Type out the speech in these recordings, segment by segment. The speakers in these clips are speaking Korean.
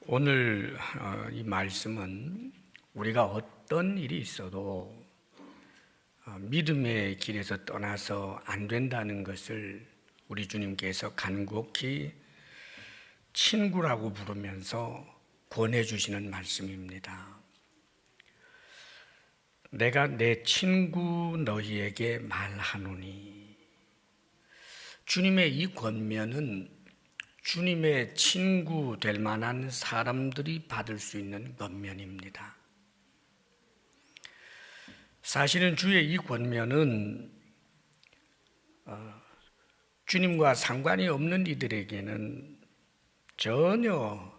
오늘 이 말씀은 우리가 어떤 일이 있어도 믿음의 길에서 떠나서 안 된다는 것을 우리 주님께서 간곡히 친구라고 부르면서 권해주시는 말씀입니다. 내가 내 친구 너희에게 말하노니. 주님의 이 권면은 주님의 친구 될 만한 사람들이 받을 수 있는 권면입니다. 사실은 주의 이 권면은 주님과 상관이 없는 이들에게는 전혀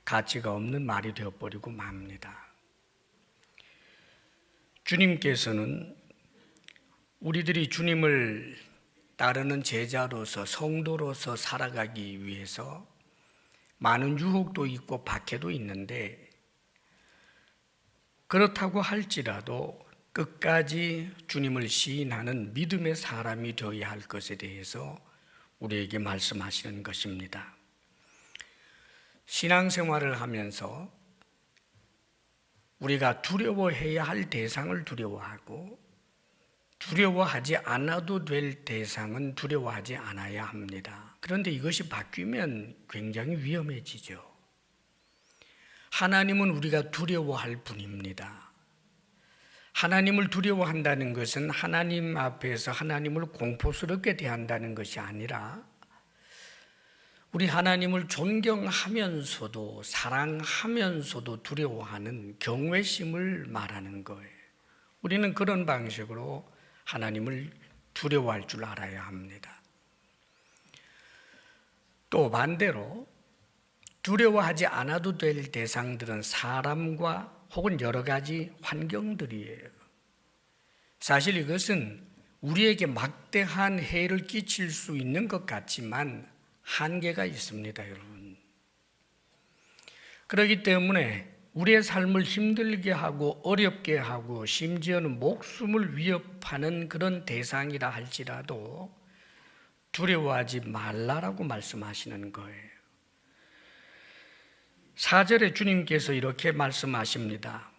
가치가 없는 말이 되어버리고 맙니다. 주님께서는 우리들이 주님을 따르는 제자로서 성도로서 살아가기 위해서 많은 유혹도 있고 박해도 있는데, 그렇다고 할지라도 끝까지 주님을 시인하는 믿음의 사람이 되어야 할 것에 대해서 우리에게 말씀하시는 것입니다. 신앙생활을 하면서 우리가 두려워해야 할 대상을 두려워하고 두려워하지 않아도 될 대상은 두려워하지 않아야 합니다. 그런데 이것이 바뀌면 굉장히 위험해지죠. 하나님은 우리가 두려워할 분입니다. 하나님을 두려워한다는 것은 하나님 앞에서 하나님을 공포스럽게 대한다는 것이 아니라 우리 하나님을 존경하면서도 사랑하면서도 두려워하는 경외심을 말하는 거예요. 우리는 그런 방식으로 하나님을 두려워할 줄 알아야 합니다. 또 반대로 두려워하지 않아도 될 대상들은 사람과 혹은 여러 가지 환경들이에요. 사실 이것은 우리에게 막대한 해를 끼칠 수 있는 것 같지만 한계가 있습니다, 여러분. 그렇기 때문에 우리의 삶을 힘들게 하고 어렵게 하고 심지어는 목숨을 위협하는 그런 대상이라 할지라도 두려워하지 말라라고 말씀하시는 거예요. 4절에 주님께서 이렇게 말씀하십니다.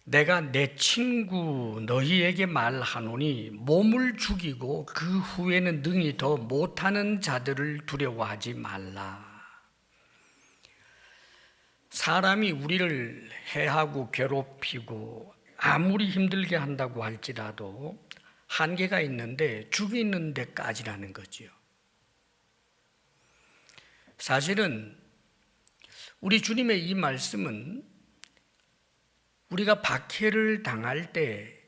내가 내 친구 너희에게 말하노니 몸을 죽이고 그 후에는 능히 더 못하는 자들을 두려워하지 말라. 사람이 우리를 해하고 괴롭히고 아무리 힘들게 한다고 할지라도 한계가 있는데 죽이는 데까지라는 거죠. 사실은 우리 주님의 이 말씀은 우리가 박해를 당할 때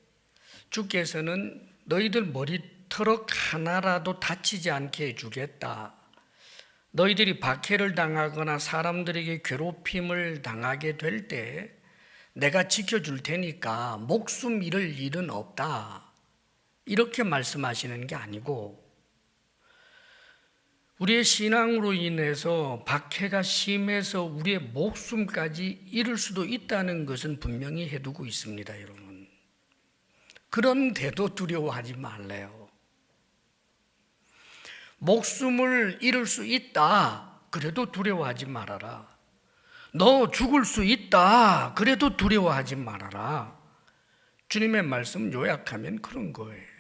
주께서는 너희들 머리털럭 하나라도 다치지 않게 해주겠다. 너희들이 박해를 당하거나 사람들에게 괴롭힘을 당하게 될 때 내가 지켜줄 테니까 목숨 잃을 일은 없다. 이렇게 말씀하시는 게 아니고 우리의 신앙으로 인해서 박해가 심해서 우리의 목숨까지 잃을 수도 있다는 것은 분명히 해두고 있습니다, 여러분. 그런데도 두려워하지 말래요. 목숨을 잃을 수 있다. 그래도 두려워하지 말아라. 너 죽을 수 있다. 그래도 두려워하지 말아라. 주님의 말씀 요약하면 그런 거예요.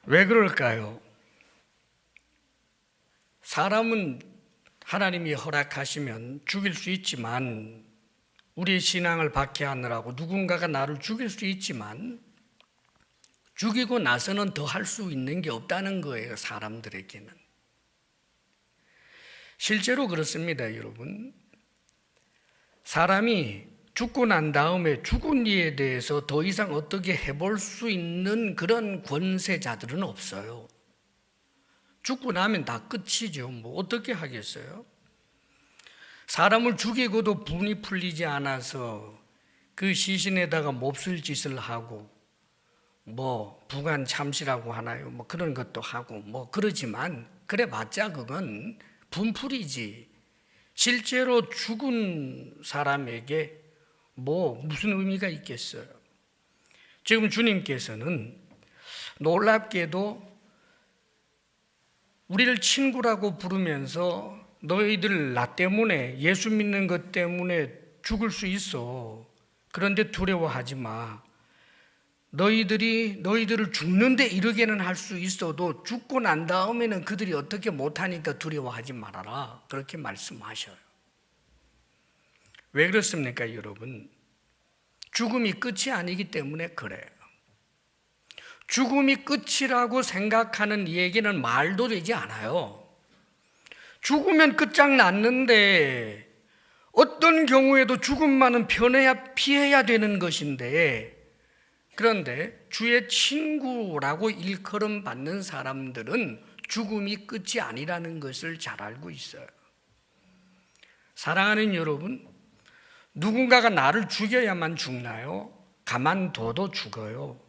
왜 그럴까요? 사람은 하나님이 허락하시면 죽일 수 있지만, 우리의 신앙을 박해하느라고 누군가가 나를 죽일 수 있지만 죽이고 나서는 더 할 수 있는 게 없다는 거예요, 사람들에게는. 실제로 그렇습니다, 여러분. 사람이 죽고 난 다음에 죽은 이에 대해서 더 이상 어떻게 해볼 수 있는 그런 권세자들은 없어요. 죽고 나면 다 끝이죠. 뭐 어떻게 하겠어요? 사람을 죽이고도 분이 풀리지 않아서 그 시신에다가 몹쓸 짓을 하고 뭐 부관 참시라고 하나요? 뭐 그런 것도 하고 뭐 그러지만 그래봤자 그건 분풀이지. 실제로 죽은 사람에게 뭐 무슨 의미가 있겠어요? 지금 주님께서는 놀랍게도 우리를 친구라고 부르면서 너희들 나 때문에, 예수 믿는 것 때문에 죽을 수 있어. 그런데 두려워하지 마. 너희들을 죽는데 이르게는 할 수 있어도 죽고 난 다음에는 그들이 어떻게 못하니까 두려워하지 말아라. 그렇게 말씀하셔요. 왜 그렇습니까, 여러분? 죽음이 끝이 아니기 때문에 그래요. 죽음이 끝이라고 생각하는 이에게는 말도 되지 않아요. 죽으면 끝장났는데 어떤 경우에도 죽음만은 피해야 되는 것인데, 그런데 주의 친구라고 일컬음 받는 사람들은 죽음이 끝이 아니라는 것을 잘 알고 있어요. 사랑하는 여러분, 누군가가 나를 죽여야만 죽나요? 가만둬도 죽어요.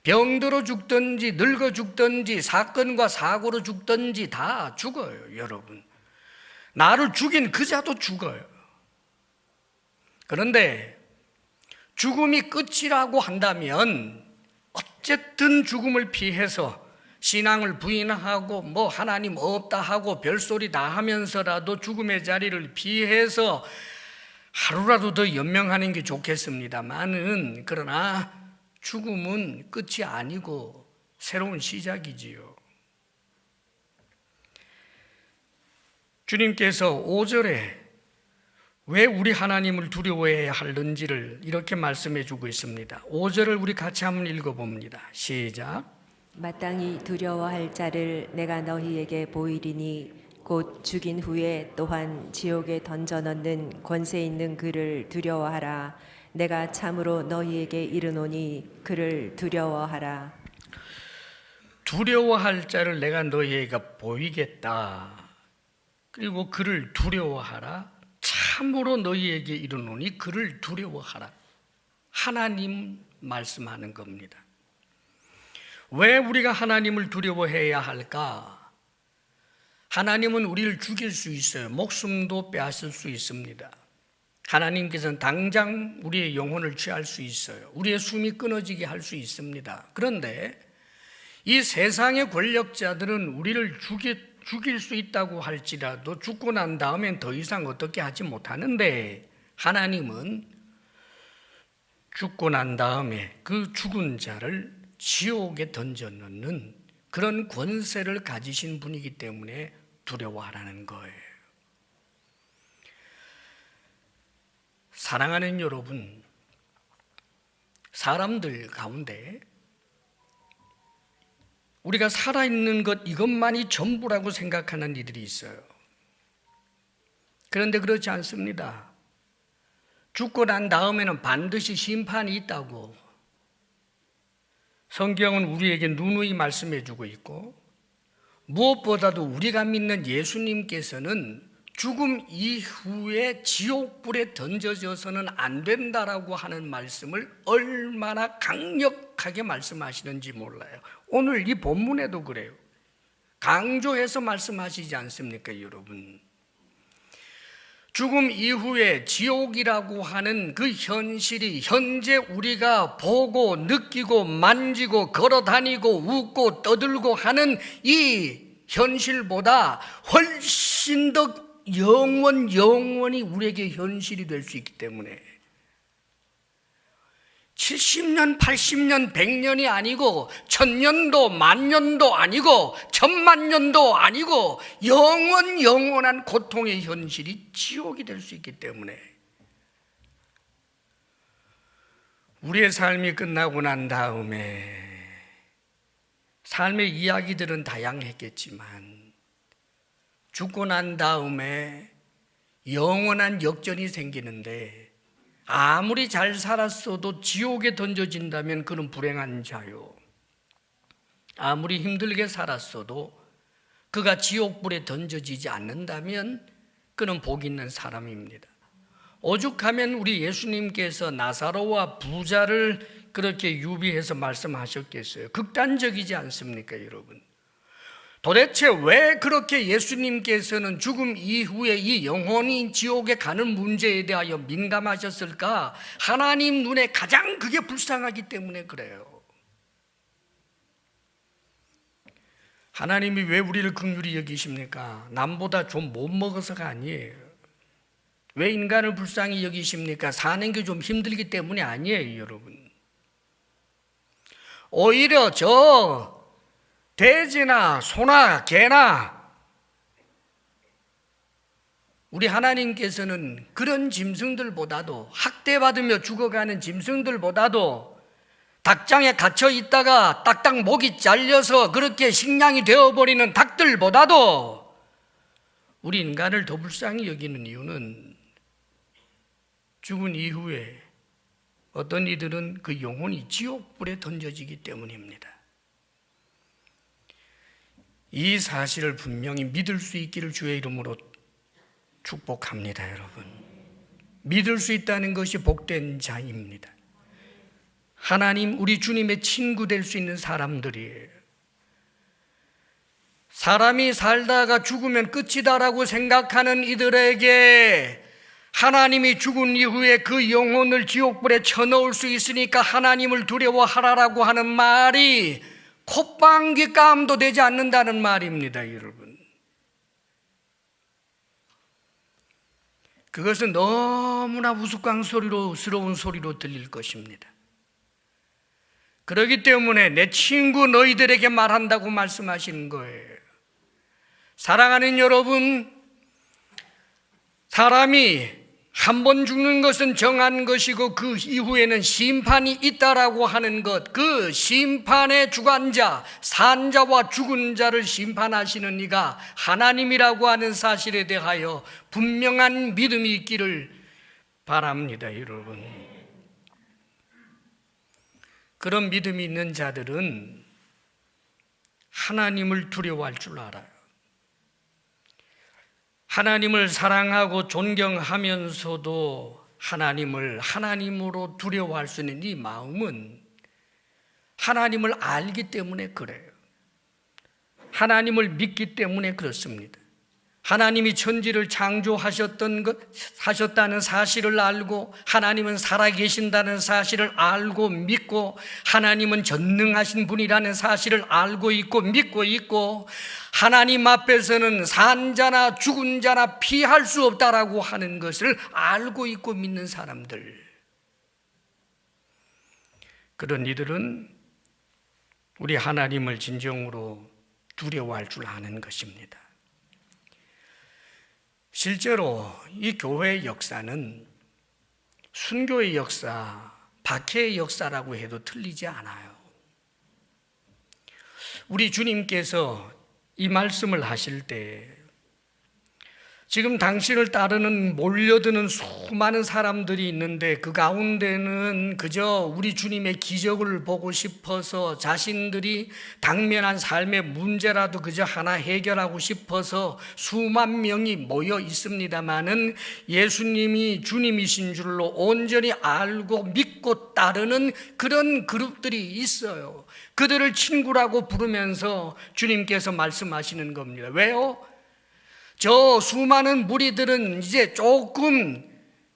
병들어 죽든지 늙어 죽든지 사건과 사고로 죽든지 다 죽어요, 여러분. 나를 죽인 그 자도 죽어요. 그런데 죽음이 끝이라고 한다면 어쨌든 죽음을 피해서 신앙을 부인하고 하나님 없다 하고 별소리 다 하면서라도 죽음의 자리를 피해서 하루라도 더 연명하는 게 좋겠습니다만은, 그러나 죽음은 끝이 아니고 새로운 시작이지요. 주님께서 5절에 왜 우리 하나님을 두려워해야 하는지를 이렇게 말씀해 주고 있습니다. 5절을 우리 같이 한번 읽어봅니다. 시작. 마땅히 두려워할 자를 내가 너희에게 보이리니 곧 죽인 후에 또한 지옥에 던져 넣는 권세 있는 그를 두려워하라. 내가 참으로 너희에게 이르노니 그를 두려워하라. 두려워할 자를 내가 너희에게 보이겠다. 그리고 그를 두려워하라. 참으로 너희에게 이르노니 그를 두려워하라. 하나님 말씀하는 겁니다. 왜 우리가 하나님을 두려워해야 할까? 하나님은 우리를 죽일 수 있어요. 목숨도 빼앗을 수 있습니다. 하나님께서는 당장 우리의 영혼을 취할 수 있어요. 우리의 숨이 끊어지게 할 수 있습니다. 그런데 이 세상의 권력자들은 우리를 죽일 수 있다고 할지라도 죽고 난 다음엔 더 이상 어떻게 하지 못하는데, 하나님은 죽고 난 다음에 그 죽은 자를 지옥에 던져넣는 그런 권세를 가지신 분이기 때문에 두려워하라는 거예요. 사랑하는 여러분, 사람들 가운데 우리가 살아있는 것 이것만이 전부라고 생각하는 이들이 있어요. 그런데 그렇지 않습니다. 죽고 난 다음에는 반드시 심판이 있다고 성경은 우리에게 누누이 말씀해 주고 있고, 무엇보다도 우리가 믿는 예수님께서는 죽음 이후에 지옥불에 던져져서는 안 된다라고 하는 말씀을 얼마나 강력하게 말씀하시는지 몰라요. 오늘 이 본문에도 그래요. 강조해서 말씀하시지 않습니까, 여러분? 죽음 이후에 지옥이라고 하는 그 현실이 현재 우리가 보고 느끼고 만지고 걸어다니고 웃고 떠들고 하는 이 현실보다 훨씬 더 영원히 우리에게 현실이 될 수 있기 때문에 70년, 80년, 100년이 아니고 1000년도, 만년도 아니고 1000만년도 아니고 영원한 고통의 현실이 지옥이 될 수 있기 때문에 우리의 삶이 끝나고 난 다음에 삶의 이야기들은 다양했겠지만 죽고 난 다음에 영원한 역전이 생기는데, 아무리 잘 살았어도 지옥에 던져진다면 그는 불행한 자요. 아무리 힘들게 살았어도 그가 지옥불에 던져지지 않는다면 그는 복 있는 사람입니다. 오죽하면 우리 예수님께서 나사로와 부자를 그렇게 유비해서 말씀하셨겠어요. 극단적이지 않습니까, 여러분? 도대체 왜 그렇게 예수님께서는 죽음 이후에 이 영혼이 지옥에 가는 문제에 대하여 민감하셨을까? 하나님 눈에 가장 그게 불쌍하기 때문에 그래요. 하나님이 왜 우리를 긍휼히 여기십니까? 남보다 좀 못 먹어서가 아니에요. 왜 인간을 불쌍히 여기십니까? 사는 게 좀 힘들기 때문이 아니에요, 여러분. 오히려 저 돼지나 소나 개나 우리 하나님께서는 그런 짐승들보다도, 학대받으며 죽어가는 짐승들보다도, 닭장에 갇혀 있다가 딱딱 목이 잘려서 그렇게 식량이 되어버리는 닭들보다도 우리 인간을 더 불쌍히 여기는 이유는 죽은 이후에 어떤 이들은 그 영혼이 지옥불에 던져지기 때문입니다. 이 사실을 분명히 믿을 수 있기를 주의 이름으로 축복합니다, 여러분. 믿을 수 있다는 것이 복된 자입니다. 하나님, 우리 주님의 친구 될 수 있는 사람들이에요. 사람이 살다가 죽으면 끝이다라고 생각하는 이들에게 하나님이 죽은 이후에 그 영혼을 지옥불에 쳐넣을 수 있으니까 하나님을 두려워하라라고 하는 말이 콧방귀 깜도 되지 않는다는 말입니다, 여러분. 그것은 너무나 우스꽝스러운 소리로 들릴 것입니다. 그렇기 때문에 내 친구 너희들에게 말한다고 말씀하시는 거예요. 사랑하는 여러분, 사람이 한 번 죽는 것은 정한 것이고 그 이후에는 심판이 있다라고 하는 것, 그 심판의 주관자, 산자와 죽은 자를 심판하시는 이가 하나님이라고 하는 사실에 대하여 분명한 믿음이 있기를 바랍니다, 여러분. 그런 믿음이 있는 자들은 하나님을 두려워할 줄 알아요. 하나님을 사랑하고 존경하면서도 하나님을 하나님으로 두려워할 수 있는 이 마음은 하나님을 알기 때문에 그래요. 하나님을 믿기 때문에 그렇습니다. 하나님이 천지를 하셨다는 사실을 알고, 하나님은 살아계신다는 사실을 알고 믿고, 하나님은 전능하신 분이라는 사실을 알고 있고 믿고 있고, 하나님 앞에서는 산자나 죽은 자나 피할 수 없다라고 하는 것을 알고 있고 믿는 사람들, 그런 이들은 우리 하나님을 진정으로 두려워할 줄 아는 것입니다. 실제로 이 교회의 역사는 순교의 역사, 박해의 역사라고 해도 틀리지 않아요. 우리 주님께서 이 말씀을 하실 때 지금 당신을 따르는 몰려드는 수많은 사람들이 있는데 그 가운데는 그저 우리 주님의 기적을 보고 싶어서 자신들이 당면한 삶의 문제라도 그저 하나 해결하고 싶어서 수만 명이 모여 있습니다마는 예수님이 주님이신 줄로 온전히 알고 믿고 따르는 그런 그룹들이 있어요. 그들을 친구라고 부르면서 주님께서 말씀하시는 겁니다. 왜요? 저 수많은 무리들은 이제 조금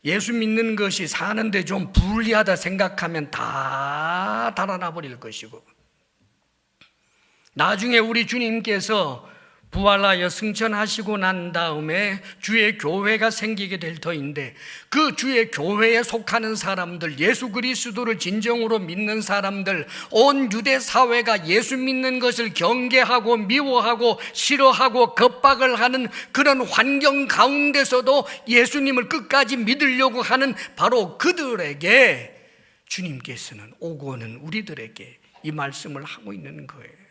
예수 믿는 것이 사는데 좀 불리하다 생각하면 다 달아나 버릴 것이고, 나중에 우리 주님께서 부활하여 승천하시고 난 다음에 주의 교회가 생기게 될 터인데, 그 주의 교회에 속하는 사람들, 예수 그리스도를 진정으로 믿는 사람들, 온 유대 사회가 예수 믿는 것을 경계하고 미워하고 싫어하고 겁박을 하는 그런 환경 가운데서도 예수님을 끝까지 믿으려고 하는 바로 그들에게 주님께서는 오고 오는 우리들에게 이 말씀을 하고 있는 거예요.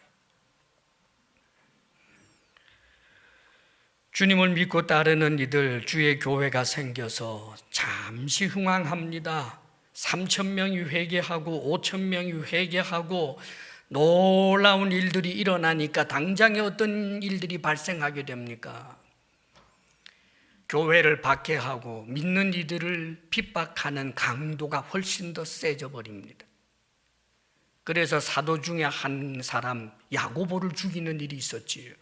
주님을 믿고 따르는 이들, 주의 교회가 생겨서 잠시 흥황합니다. 3,000명이 회개하고 5,000명이 회개하고 놀라운 일들이 일어나니까 당장에 어떤 일들이 발생하게 됩니까? 교회를 박해하고 믿는 이들을 핍박하는 강도가 훨씬 더 세져 버립니다. 그래서 사도 중에 한 사람 야고보를 죽이는 일이 있었지요.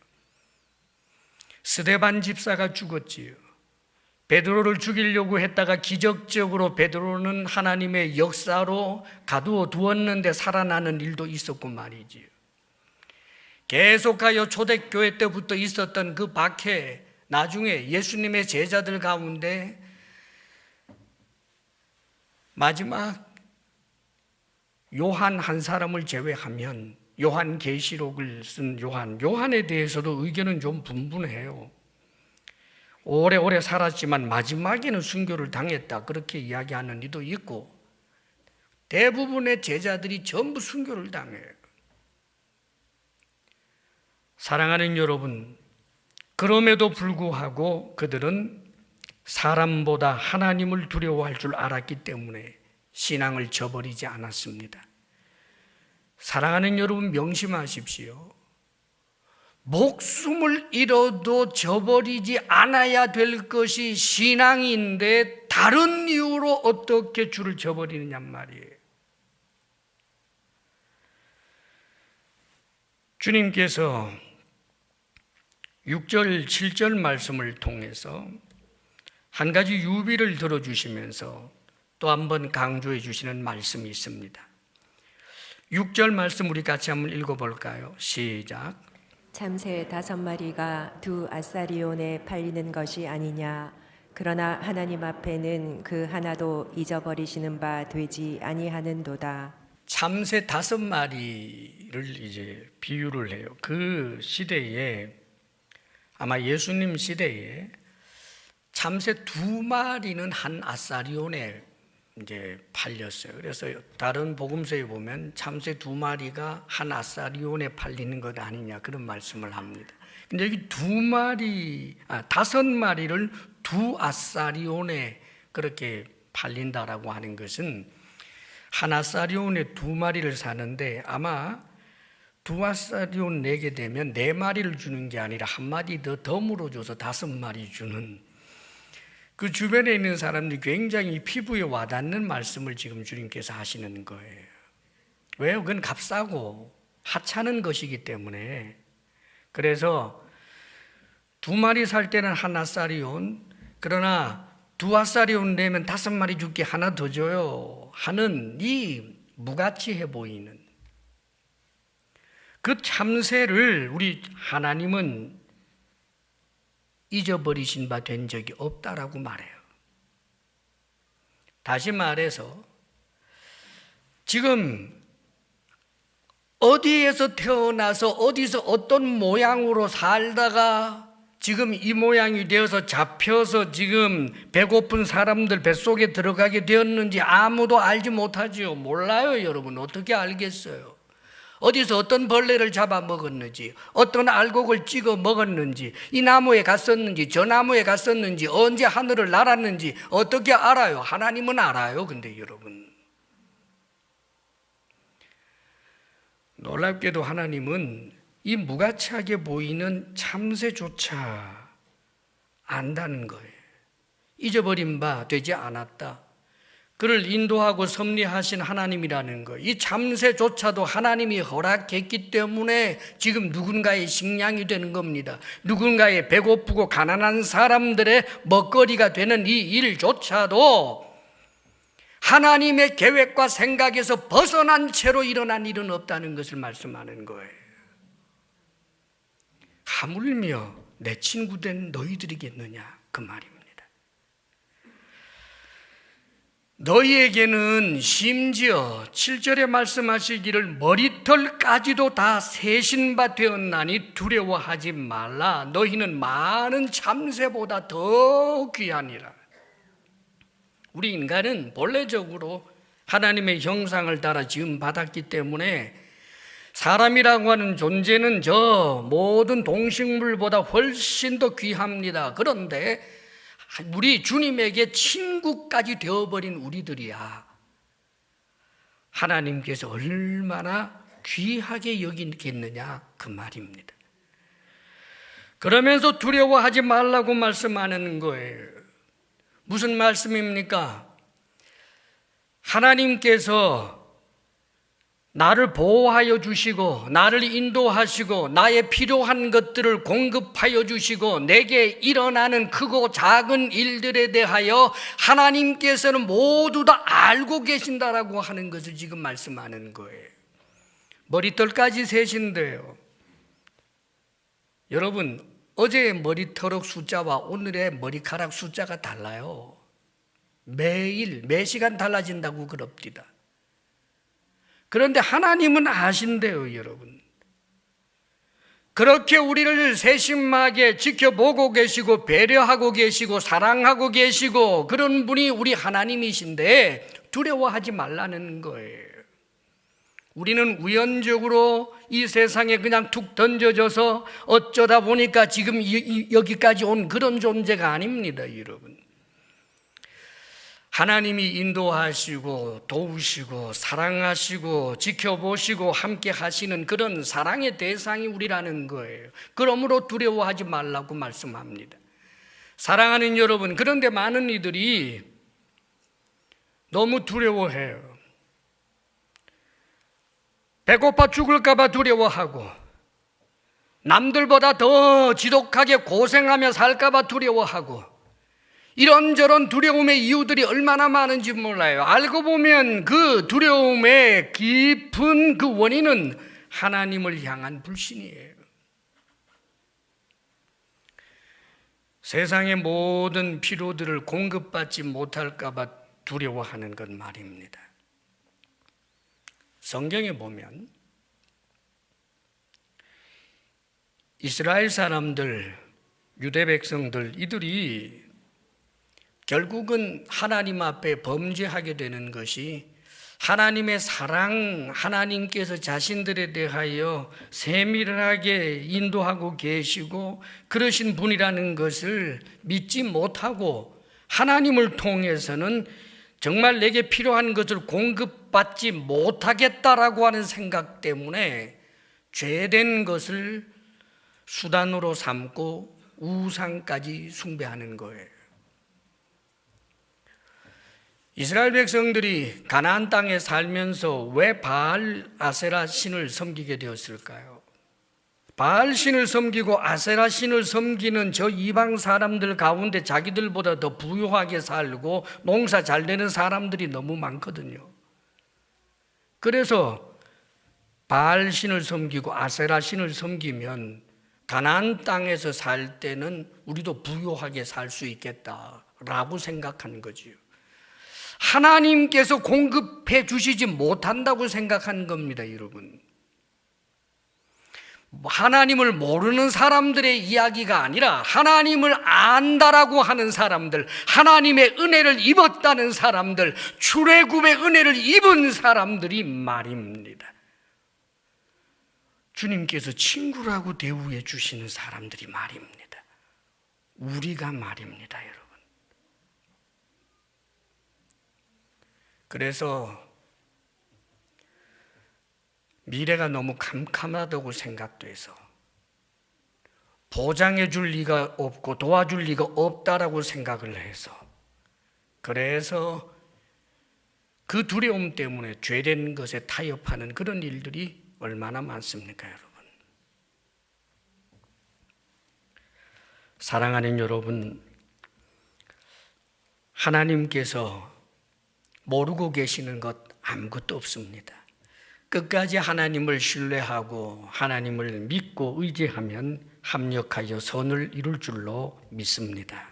스데반 집사가 죽었지요. 베드로를 죽이려고 했다가 기적적으로 베드로는 하나님의 역사로 가두어 두었는데 살아나는 일도 있었고 말이지요. 계속하여 초대교회 때부터 있었던 그 박해, 나중에 예수님의 제자들 가운데 마지막 요한 한 사람을 제외하면, 요한계시록을 쓴 요한에 대해서도 의견은 좀 분분해요. 오래오래 살았지만 마지막에는 순교를 당했다, 그렇게 이야기하는 이도 있고, 대부분의 제자들이 전부 순교를 당해요. 사랑하는 여러분, 그럼에도 불구하고 그들은 사람보다 하나님을 두려워할 줄 알았기 때문에 신앙을 저버리지 않았습니다. 사랑하는 여러분, 명심하십시오. 목숨을 잃어도 저버리지 않아야 될 것이 신앙인데 다른 이유로 어떻게 주를 저버리느냐 말이에요. 주님께서 6절, 7절 말씀을 통해서 한 가지 유비를 들어주시면서 또 한 번 강조해 주시는 말씀이 있습니다. 6절 말씀 우리 같이 한번 읽어볼까요? 시작. 참새 5마리가 두 아사리온에 팔리는 것이 아니냐. 그러나 하나님 앞에는 그 하나도 잊어버리시는 바 되지 아니하는도다. 참새 5마리를 이제 비유를 해요. 그 시대에, 아마 예수님 시대에 참새 2마리는 한 아사리온에 이제 팔렸어요. 그래서 다른 복음서에 보면 참새 2마리가 한 아사리온에 팔리는 것 아니냐, 그런 말씀을 합니다. 근데 여기 5마리를 두 아사리온에 그렇게 팔린다라고 하는 것은, 한 아사리온에 2마리를 사는데 아마 두 아사리온 내게 되면 4마리를 주는 게 아니라 1마리 더 덤으로 줘서 5마리 주는, 그 주변에 있는 사람들이 굉장히 피부에 와닿는 말씀을 지금 주님께서 하시는 거예요. 왜요? 그건 값싸고 하찮은 것이기 때문에. 그래서 2마리 살 때는 한 아사리온, 그러나 2아사리온 내면 5마리 줄게, 하나 더 줘요 하는 이 무가치해 보이는 그 참새를 우리 하나님은 잊어버리신 바 된 적이 없다라고 말해요. 다시 말해서 지금 어디에서 태어나서 어디서 어떤 모양으로 살다가 지금 이 모양이 되어서 잡혀서 지금 배고픈 사람들 뱃속에 들어가게 되었는지 아무도 알지 못하지요. 몰라요. 여러분 어떻게 알겠어요? 어디서 어떤 벌레를 잡아먹었는지, 어떤 알곡을 찍어 먹었는지, 이 나무에 갔었는지 저 나무에 갔었는지, 언제 하늘을 날았는지 어떻게 알아요? 하나님은 알아요. 근데 여러분, 놀랍게도 하나님은 이 무가치하게 보이는 참새조차 안다는 거예요. 잊어버린 바 되지 않았다. 그를 인도하고 섭리하신 하나님이라는 거, 이 참새조차도 하나님이 허락했기 때문에 지금 누군가의 식량이 되는 겁니다. 누군가의 배고프고 가난한 사람들의 먹거리가 되는 이 일조차도 하나님의 계획과 생각에서 벗어난 채로 일어난 일은 없다는 것을 말씀하는 거예요. 하물며 내 친구 된 너희들이겠느냐, 그 말입니다. 너희에게는 심지어 7절에 말씀하시기를 머리털까지도 다 세신 바 되었나니 두려워하지 말라. 너희는 많은 참새보다 더 귀하니라. 우리 인간은 본래적으로 하나님의 형상을 따라 지음 받았기 때문에 사람이라고 하는 존재는 저 모든 동식물보다 훨씬 더 귀합니다. 그런데 우리 주님에게 친구까지 되어버린 우리들이야 하나님께서 얼마나 귀하게 여기겠느냐, 그 말입니다. 그러면서 두려워하지 말라고 말씀하는 거예요. 무슨 말씀입니까? 하나님께서 나를 보호하여 주시고 나를 인도하시고 나의 필요한 것들을 공급하여 주시고 내게 일어나는 크고 작은 일들에 대하여 하나님께서는 모두 다 알고 계신다라고 하는 것을 지금 말씀하는 거예요. 머리털까지 세신대요. 여러분, 어제의 머리털럭 숫자와 오늘의 머리카락 숫자가 달라요. 매일, 매 시간 달라진다고 그럽니다. 그런데 하나님은 아신대요, 여러분. 그렇게 우리를 세심하게 지켜보고 계시고 배려하고 계시고 사랑하고 계시고 그런 분이 우리 하나님이신데 두려워하지 말라는 거예요. 우리는 우연적으로 이 세상에 그냥 툭 던져져서 어쩌다 보니까 지금 여기까지 온 그런 존재가 아닙니다, 여러분. 하나님이 인도하시고 도우시고 사랑하시고 지켜보시고 함께 하시는 그런 사랑의 대상이 우리라는 거예요. 그러므로 두려워하지 말라고 말씀합니다. 사랑하는 여러분, 그런데 많은 이들이 너무 두려워해요. 배고파 죽을까 봐 두려워하고 남들보다 더 지독하게 고생하며 살까 봐 두려워하고 이런저런 두려움의 이유들이 얼마나 많은지 몰라요. 알고 보면 그 두려움의 깊은 그 원인은 하나님을 향한 불신이에요. 세상의 모든 필요들을 공급받지 못할까 봐 두려워하는 건 말입니다. 성경에 보면 이스라엘 사람들, 유대 백성들 이들이 결국은 하나님 앞에 범죄하게 되는 것이 하나님의 사랑, 하나님께서 자신들에 대하여 세밀하게 인도하고 계시고 그러신 분이라는 것을 믿지 못하고 하나님을 통해서는 정말 내게 필요한 것을 공급받지 못하겠다라고 하는 생각 때문에 죄된 것을 수단으로 삼고 우상까지 숭배하는 거예요. 이스라엘 백성들이 가나안 땅에 살면서 왜 바알 아세라 신을 섬기게 되었을까요? 바알 신을 섬기고 아세라 신을 섬기는 저 이방 사람들 가운데 자기들보다 더 부유하게 살고 농사 잘 되는 사람들이 너무 많거든요. 그래서 바알 신을 섬기고 아세라 신을 섬기면 가나안 땅에서 살 때는 우리도 부유하게 살 수 있겠다라고 생각한 거지요. 하나님께서 공급해 주시지 못한다고 생각한 겁니다, 여러분. 하나님을 모르는 사람들의 이야기가 아니라 하나님을 안다라고 하는 사람들, 하나님의 은혜를 입었다는 사람들, 출애굽의 은혜를 입은 사람들이 말입니다. 주님께서 친구라고 대우해 주시는 사람들이 말입니다. 우리가 말입니다, 여러분. 그래서 미래가 너무 캄캄하다고 생각돼서 보장해 줄 리가 없고 도와줄 리가 없다라고 생각을 해서 그래서 그 두려움 때문에 죄된 것에 타협하는 그런 일들이 얼마나 많습니까, 여러분? 사랑하는 여러분, 하나님께서 모르고 계시는 것 아무것도 없습니다. 끝까지 하나님을 신뢰하고 하나님을 믿고 의지하면 합력하여 선을 이룰 줄로 믿습니다.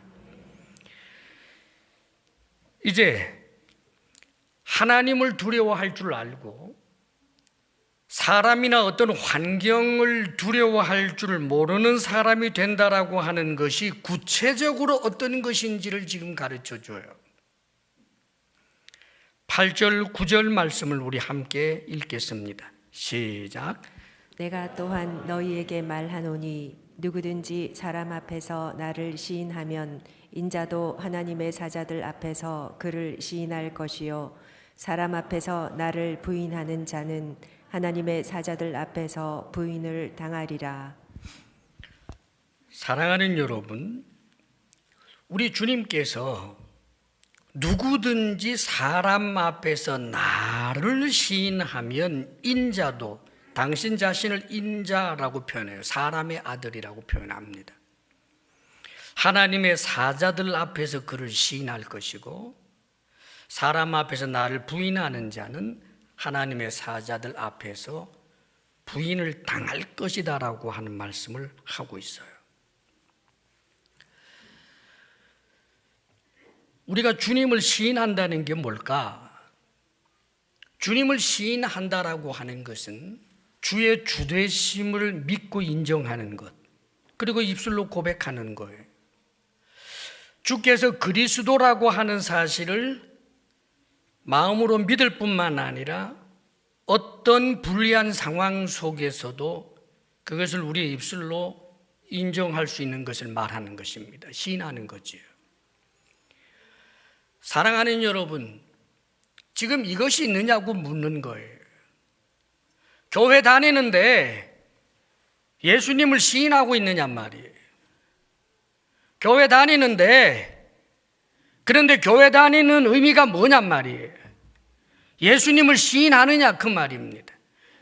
이제 하나님을 두려워할 줄 알고 사람이나 어떤 환경을 두려워할 줄 모르는 사람이 된다라고 하는 것이 구체적으로 어떤 것인지를 지금 가르쳐 줘요. 8절, 9절 말씀을 우리 함께 읽겠습니다. 시작. 내가 또한 너희에게 말하노니 누구든지 사람 앞에서 나를 시인하면 인자도 하나님의 사자들 앞에서 그를 시인할 것이요 사람 앞에서 나를 부인하는 자는 하나님의 사자들 앞에서 부인을 당하리라. 사랑하는 여러분, 우리 주님께서 누구든지 사람 앞에서 나를 시인하면 인자도, 당신 자신을 인자라고 표현해요. 사람의 아들이라고 표현합니다. 하나님의 사자들 앞에서 그를 시인할 것이고 사람 앞에서 나를 부인하는 자는 하나님의 사자들 앞에서 부인을 당할 것이다라고 하는 말씀을 하고 있어요. 우리가 주님을 시인한다는 게 뭘까? 주님을 시인한다라고 하는 것은 주의 주되심을 믿고 인정하는 것, 그리고 입술로 고백하는 거예요. 주께서 그리스도라고 하는 사실을 마음으로 믿을 뿐만 아니라 어떤 불리한 상황 속에서도 그것을 우리의 입술로 인정할 수 있는 것을 말하는 것입니다. 시인하는 거지요. 사랑하는 여러분, 지금 이것이 있느냐고 묻는 거예요. 교회 다니는데 예수님을 시인하고 있느냔 말이에요. 교회 다니는데, 그런데 교회 다니는 의미가 뭐냔 말이에요. 예수님을 시인하느냐 그 말입니다.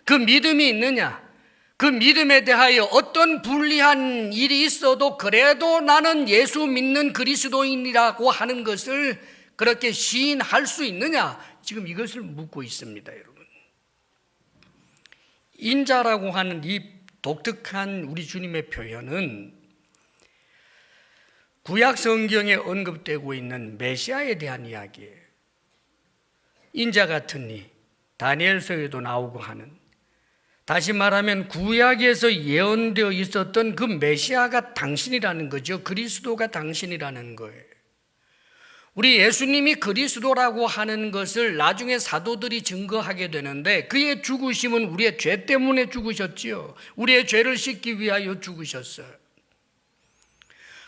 그 믿음이 있느냐, 그 믿음에 대하여 어떤 불리한 일이 있어도 그래도 나는 예수 믿는 그리스도인이라고 하는 것을 그렇게 시인할 수 있느냐, 지금 이것을 묻고 있습니다, 여러분. 인자라고 하는 이 독특한 우리 주님의 표현은 구약 성경에 언급되고 있는 메시아에 대한 이야기예요. 인자 같은 이, 다니엘서에도 나오고 하는, 다시 말하면 구약에서 예언되어 있었던 그 메시아가 당신이라는 거죠. 그리스도가 당신이라는 거예요. 우리 예수님이 그리스도라고 하는 것을 나중에 사도들이 증거하게 되는데, 그의 죽으심은 우리의 죄 때문에 죽으셨지요. 우리의 죄를 씻기 위하여 죽으셨어요.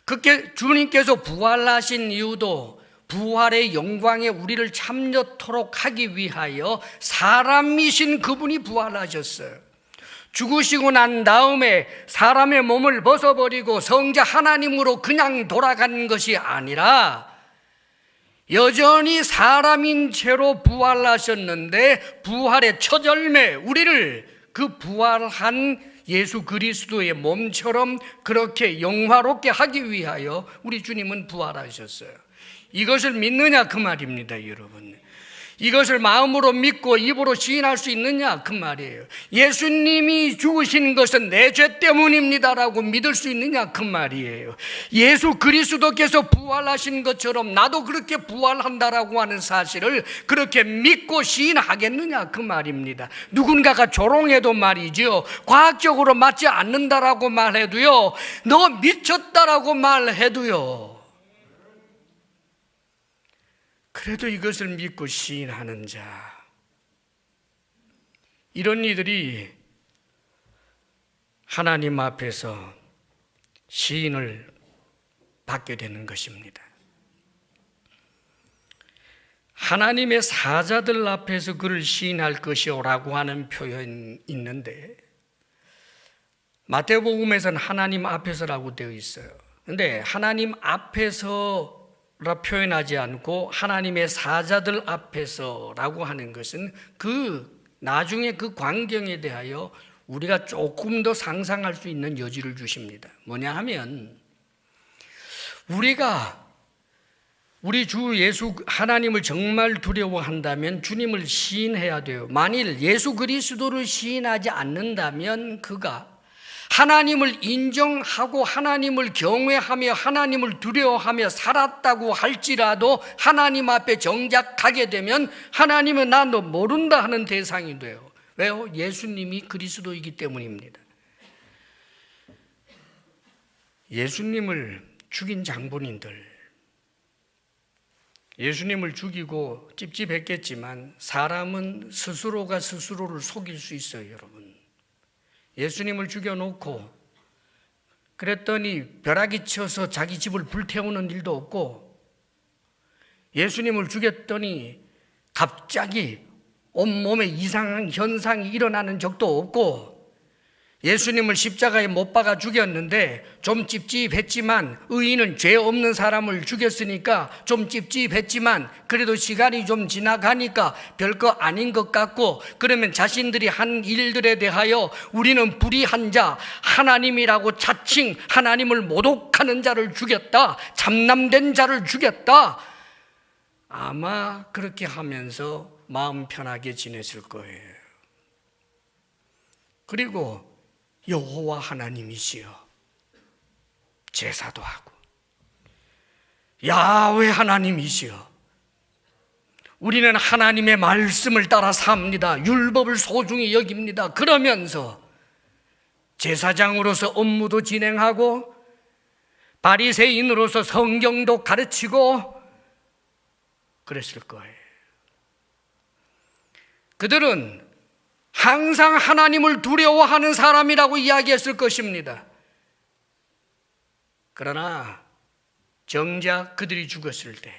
그렇게 주님께서 부활하신 이유도 부활의 영광에 우리를 참여토록 하기 위하여 사람이신 그분이 부활하셨어요. 죽으시고 난 다음에 사람의 몸을 벗어버리고 성자 하나님으로 그냥 돌아간 것이 아니라 여전히 사람인 채로 부활하셨는데, 부활의 첫 열매, 우리를 그 부활한 예수 그리스도의 몸처럼 그렇게 영화롭게 하기 위하여 우리 주님은 부활하셨어요. 이것을 믿느냐 그 말입니다, 여러분. 이것을 마음으로 믿고 입으로 시인할 수 있느냐 그 말이에요. 예수님이 죽으신 것은 내 죄 때문입니다라고 믿을 수 있느냐 그 말이에요. 예수 그리스도께서 부활하신 것처럼 나도 그렇게 부활한다라고 하는 사실을 그렇게 믿고 시인하겠느냐 그 말입니다. 누군가가 조롱해도 말이죠, 과학적으로 맞지 않는다라고 말해도요, 너 미쳤다라고 말해도요, 그래도 이것을 믿고 시인하는 자, 이런 이들이 하나님 앞에서 시인을 받게 되는 것입니다. 하나님의 사자들 앞에서 그를 시인할 것이오라고 하는 표현이 있는데, 마태복음에서는 하나님 앞에서라고 되어 있어요. 그런데 하나님 앞에서 라 표현하지 않고 하나님의 사자들 앞에서라고 하는 것은 그 나중에 그 광경에 대하여 우리가 조금 더 상상할 수 있는 여지를 주십니다. 뭐냐 하면, 우리가 우리 주 예수 하나님을 정말 두려워한다면 주님을 시인해야 돼요. 만일 예수 그리스도를 시인하지 않는다면 그가 하나님을 인정하고 하나님을 경외하며 하나님을 두려워하며 살았다고 할지라도 하나님 앞에 정작 가게 되면 하나님은 나 너 모른다 하는 대상이 돼요. 왜요? 예수님이 그리스도이기 때문입니다. 예수님을 죽인 장본인들, 예수님을 죽이고 찝찝했겠지만 사람은 스스로가 스스로를 속일 수 있어요, 여러분. 예수님을 죽여놓고 그랬더니 벼락이 쳐서 자기 집을 불태우는 일도 없고, 예수님을 죽였더니 갑자기 온몸에 이상한 현상이 일어나는 적도 없고, 예수님을 십자가에 못 박아 죽였는데 좀 찝찝했지만, 의인은 죄 없는 사람을 죽였으니까 좀 찝찝했지만 그래도 시간이 좀 지나가니까 별거 아닌 것 같고, 그러면 자신들이 한 일들에 대하여 우리는 불의한 자, 하나님이라고 자칭 하나님을 모독하는 자를 죽였다, 참남된 자를 죽였다, 아마 그렇게 하면서 마음 편하게 지냈을 거예요. 그리고 여호와 하나님이시여 제사도 하고, 야훼 하나님이시여 우리는 하나님의 말씀을 따라 삽니다. 율법을 소중히 여깁니다. 그러면서 제사장으로서 업무도 진행하고 바리새인으로서 성경도 가르치고 그랬을 거예요. 그들은 항상 하나님을 두려워하는 사람이라고 이야기했을 것입니다. 그러나 정작 그들이 죽었을 때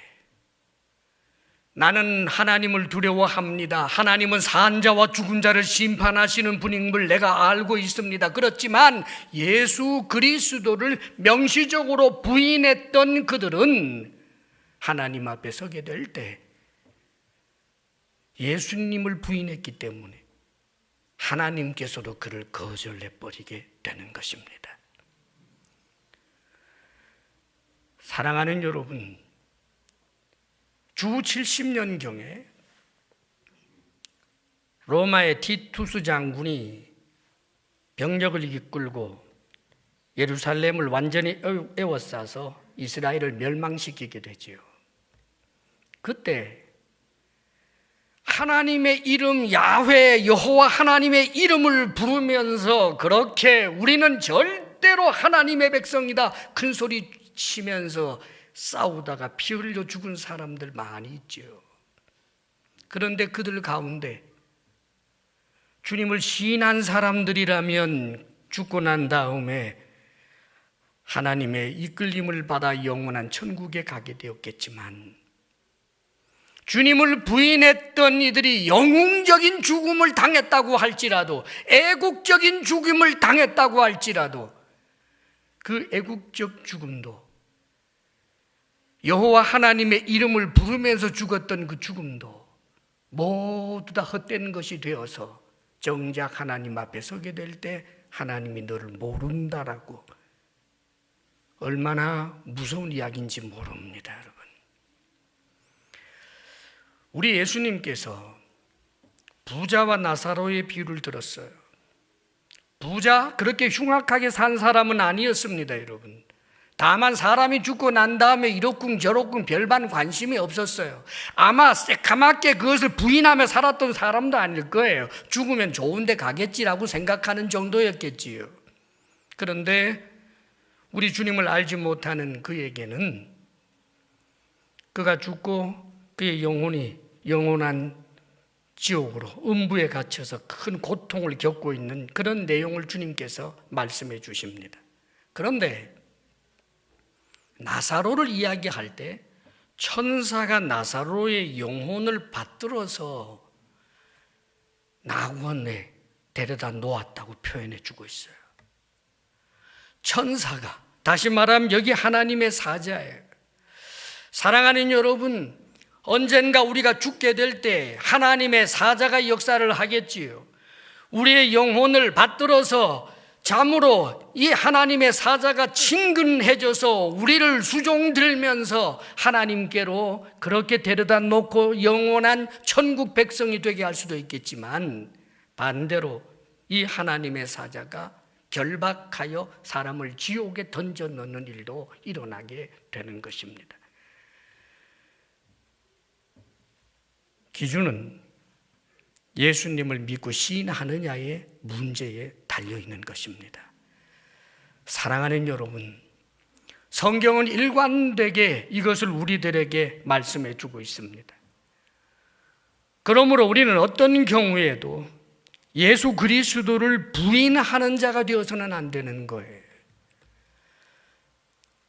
나는 하나님을 두려워합니다. 하나님은 산자와 죽은 자를 심판하시는 분임을 내가 알고 있습니다. 그렇지만 예수 그리스도를 명시적으로 부인했던 그들은 하나님 앞에 서게 될 때 예수님을 부인했기 때문에 하나님께서도 그를 거절해버리게 되는 것입니다. 사랑하는 여러분, 주 70년경에 로마의 티투스 장군이 병력을 이끌고 예루살렘을 완전히 에워싸서 이스라엘을 멸망시키게 되지요. 그때 하나님의 이름 야훼 여호와 하나님의 이름을 부르면서 그렇게 우리는 절대로 하나님의 백성이다 큰 소리 치면서 싸우다가 피 흘려 죽은 사람들 많이 있죠. 그런데 그들 가운데 주님을 시인한 사람들이라면 죽고 난 다음에 하나님의 이끌림을 받아 영원한 천국에 가게 되었겠지만 주님을 부인했던 이들이 영웅적인 죽음을 당했다고 할지라도, 애국적인 죽음을 당했다고 할지라도 그 애국적 죽음도, 여호와 하나님의 이름을 부르면서 죽었던 그 죽음도 모두 다 헛된 것이 되어서 정작 하나님 앞에 서게 될 때 하나님이 너를 모른다라고, 얼마나 무서운 이야기인지 모릅니다, 여러분. 우리 예수님께서 부자와 나사로의 비유를 들었어요. 부자, 그렇게 흉악하게 산 사람은 아니었습니다, 여러분. 다만 사람이 죽고 난 다음에 이렇군 저렇군 별반 관심이 없었어요. 아마 새카맣게 그것을 부인하며 살았던 사람도 아닐 거예요. 죽으면 좋은 데 가겠지라고 생각하는 정도였겠지요. 그런데 우리 주님을 알지 못하는 그에게는 그가 죽고 그의 영혼이 영원한 지옥으로 음부에 갇혀서 큰 고통을 겪고 있는 그런 내용을 주님께서 말씀해 주십니다. 그런데 나사로를 이야기할 때 천사가 나사로의 영혼을 받들어서 낙원에 데려다 놓았다고 표현해 주고 있어요. 천사가, 다시 말하면 여기 하나님의 사자예요. 사랑하는 여러분, 언젠가 우리가 죽게 될 때 하나님의 사자가 역사를 하겠지요. 우리의 영혼을 받들어서 잠으로 이 하나님의 사자가 친근해져서 우리를 수종들면서 하나님께로 그렇게 데려다 놓고 영원한 천국 백성이 되게 할 수도 있겠지만, 반대로 이 하나님의 사자가 결박하여 사람을 지옥에 던져 넣는 일도 일어나게 되는 것입니다. 기준은 예수님을 믿고 시인하느냐의 문제에 달려있는 것입니다. 사랑하는 여러분, 성경은 일관되게 이것을 우리들에게 말씀해 주고 있습니다. 그러므로 우리는 어떤 경우에도 예수 그리스도를 부인하는 자가 되어서는 안 되는 거예요.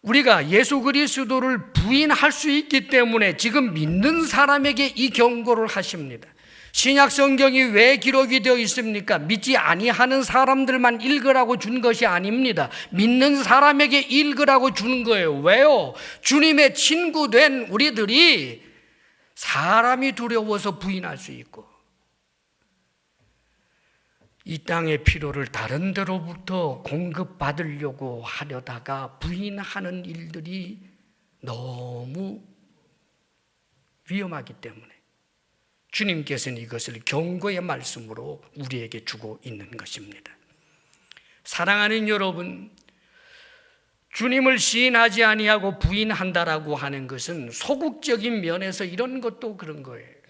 우리가 예수 그리스도를 부인할 수 있기 때문에 지금 믿는 사람에게 이 경고를 하십니다. 신약 성경이 왜 기록이 되어 있습니까? 믿지 아니하는 사람들만 읽으라고 준 것이 아닙니다. 믿는 사람에게 읽으라고 주는 거예요. 왜요? 주님의 친구 된 우리들이 사람이 두려워서 부인할 수 있고, 이 땅의 필요를 다른 데로부터 공급받으려고 하려다가 부인하는 일들이 너무 위험하기 때문에 주님께서는 이것을 경고의 말씀으로 우리에게 주고 있는 것입니다. 사랑하는 여러분, 주님을 시인하지 아니하고 부인한다라고 하는 것은 소극적인 면에서 이런 것도 그런 거예요.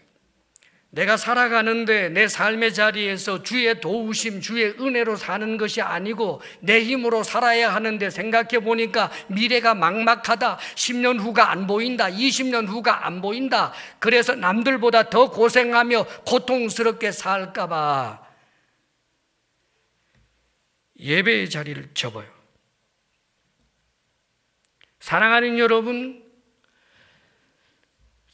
내가 살아가는데 내 삶의 자리에서 주의 도우심, 주의 은혜로 사는 것이 아니고 내 힘으로 살아야 하는데 생각해 보니까 미래가 막막하다. 10년 후가 안 보인다. 20년 후가 안 보인다. 그래서 남들보다 더 고생하며 고통스럽게 살까 봐 예배의 자리를 접어요. 사랑하는 여러분,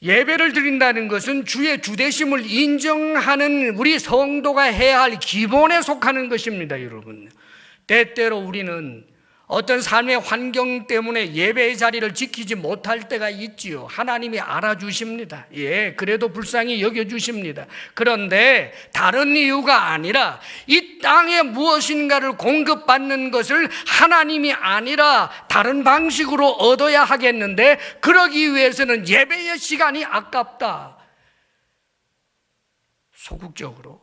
예배를 드린다는 것은 주의 주되심을 인정하는 우리 성도가 해야 할 기본에 속하는 것입니다, 여러분. 때때로 우리는 어떤 삶의 환경 때문에 예배의 자리를 지키지 못할 때가 있지요. 하나님이 알아주십니다. 예, 그래도 불쌍히 여겨주십니다. 그런데 다른 이유가 아니라 이 땅에 무엇인가를 공급받는 것을 하나님이 아니라 다른 방식으로 얻어야 하겠는데 그러기 위해서는 예배의 시간이 아깝다. 소극적으로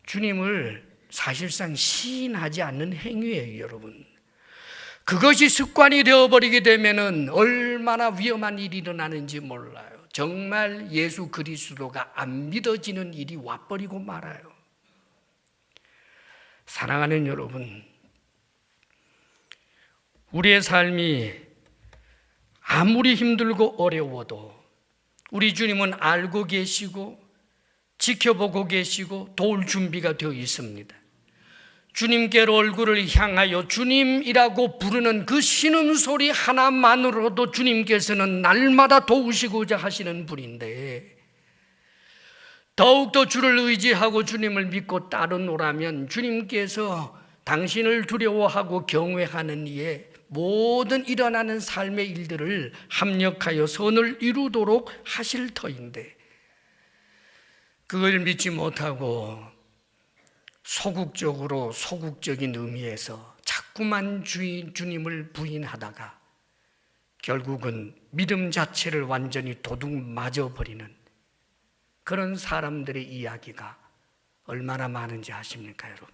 주님을 사실상 시인하지 않는 행위예요, 여러분. 그것이 습관이 되어버리게 되면은 얼마나 위험한 일이 일어나는지 몰라요. 정말 예수 그리스도가 안 믿어지는 일이 와버리고 말아요. 사랑하는 여러분, 우리의 삶이 아무리 힘들고 어려워도 우리 주님은 알고 계시고 지켜보고 계시고 도울 준비가 되어 있습니다. 주님께로 얼굴을 향하여 주님이라고 부르는 그 신음소리 하나만으로도 주님께서는 날마다 도우시고자 하시는 분인데 더욱더 주를 의지하고 주님을 믿고 따르노라면 주님께서 당신을 두려워하고 경외하는 이에 모든 일어나는 삶의 일들을 합력하여 선을 이루도록 하실 터인데 그걸 믿지 못하고 소극적으로 소극적인 의미에서 자꾸만 주님을 부인하다가 결국은 믿음 자체를 완전히 도둑 맞아버리는 그런 사람들의 이야기가 얼마나 많은지 아십니까, 여러분?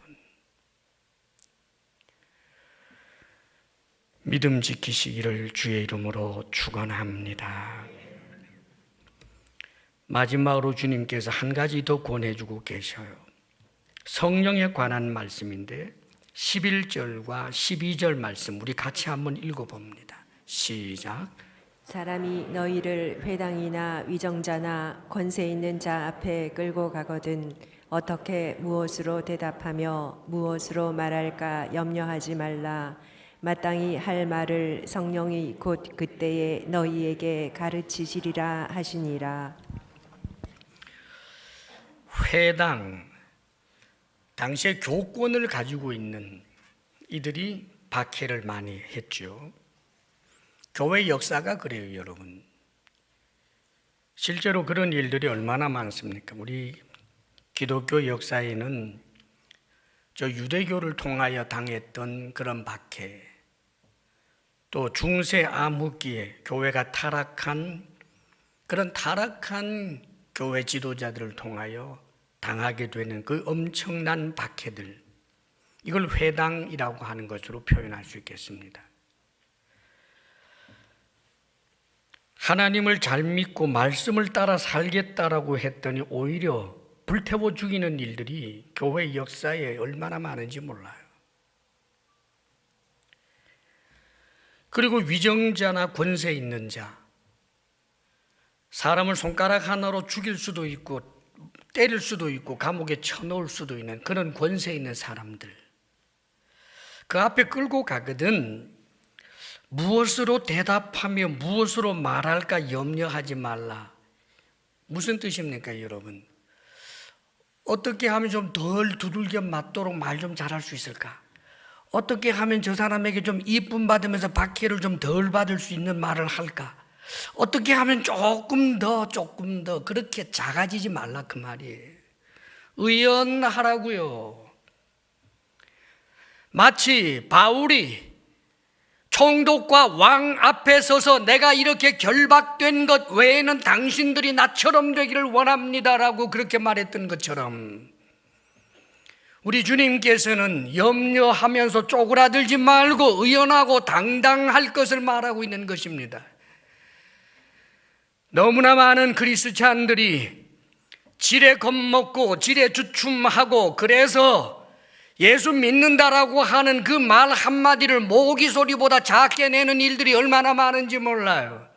믿음 지키시기를 주의 이름으로 축원합니다. 마지막으로 주님께서 한 가지 더 권해주고 계셔요. 성령에 관한 말씀인데 11절과 12절 말씀 우리 같이 한번 읽어봅니다. 시작. 사람이 너희를 회당이나 위정자나 권세 있는 자 앞에 끌고 가거든 어떻게 무엇으로 대답하며 무엇으로 말할까 염려하지 말라. 마땅히 할 말을 성령이 곧 그때에 너희에게 가르치시리라 하시니라. 회당, 당시에 교권을 가지고 있는 이들이 박해를 많이 했죠. 교회 역사가 그래요, 여러분. 실제로 그런 일들이 얼마나 많습니까? 우리 기독교 역사에는 저 유대교를 통하여 당했던 그런 박해, 또 중세 암흑기에 교회가 타락한 그런 타락한 교회 지도자들을 통하여 당하게 되는 그 엄청난 박해들, 이걸 회당이라고 하는 것으로 표현할 수 있겠습니다. 하나님을 잘 믿고 말씀을 따라 살겠다라고 했더니 오히려 불태워 죽이는 일들이 교회 역사에 얼마나 많은지 몰라요. 그리고 위정자나 권세 있는 자, 사람을 손가락 하나로 죽일 수도 있고 때릴 수도 있고 감옥에 쳐넣을 수도 있는 그런 권세 있는 사람들, 그 앞에 끌고 가거든 무엇으로 대답하며 무엇으로 말할까 염려하지 말라. 무슨 뜻입니까, 여러분? 어떻게 하면 좀 덜 두들겨 맞도록 말 좀 잘할 수 있을까? 어떻게 하면 저 사람에게 좀 이쁨 받으면서 박해를 좀 덜 받을 수 있는 말을 할까? 어떻게 하면 조금 더 그렇게 작아지지 말라 그 말이에요. 의연하라고요. 마치 바울이 총독과 왕 앞에 서서 내가 이렇게 결박된 것 외에는 당신들이 나처럼 되기를 원합니다라고 그렇게 말했던 것처럼 우리 주님께서는 염려하면서 쪼그라들지 말고 의연하고 당당할 것을 말하고 있는 것입니다. 너무나 많은 그리스찬들이 지레 겁먹고 지레 주춤하고 그래서 예수 믿는다라고 하는 그 말 한마디를 모기 소리보다 작게 내는 일들이 얼마나 많은지 몰라요.